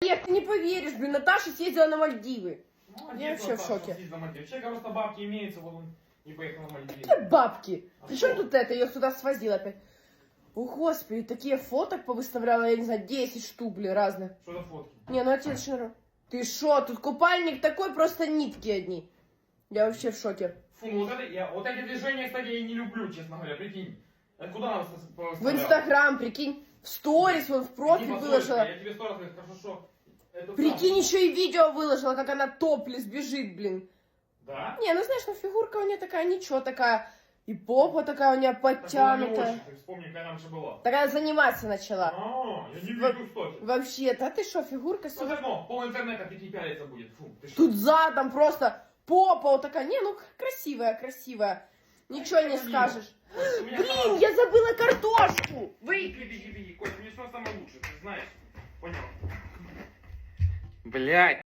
Олег, ты не поверишь, блин, Наташа съездила на Мальдивы. Молодец, Я вообще в Наташа, шоке. съездила на Мальдивы. Человека просто бабки имеются, вот он не поехал на Мальдивы. Какие бабки? А Причем что? тут это, ее сюда свозил опять. О, господи, такие фоток повыставляла, я не знаю, 10 штук, блин, разных. Что за фотки? Не, ну отец Широ. Ты шо, тут купальник такой, просто нитки одни. Я вообще в шоке. Фу, ну вот эти движения, кстати, я и не люблю, честно говоря, прикинь. Это куда нам В Инстаграм, прикинь, в сторис, вон в профиль выложила. Я тебе 100 раз говорю, скажу, что... это Прикинь, еще и видео выложила, как она топлес бежит, блин. Да? Не, ну знаешь, ну фигурка у нее такая, ничего такая. И попа такая у нее Так было не подтянутая. очень, ты вспомни, какая нам же была. Такая заниматься начала. Я не видел, кстати. Вообще, да ты что, фигурка Вот сегодня... одно, пол интернета прикинь пялиться будет. Фу, ты что? Тут задом просто попа вот такая. Не, ну красивая, красивая. Ничего не скажешь. У меня Блин, я забыла картошку. Беги, беги, беги, Коля, мне все самое лучшее, ты знаешь. Понял? Блять.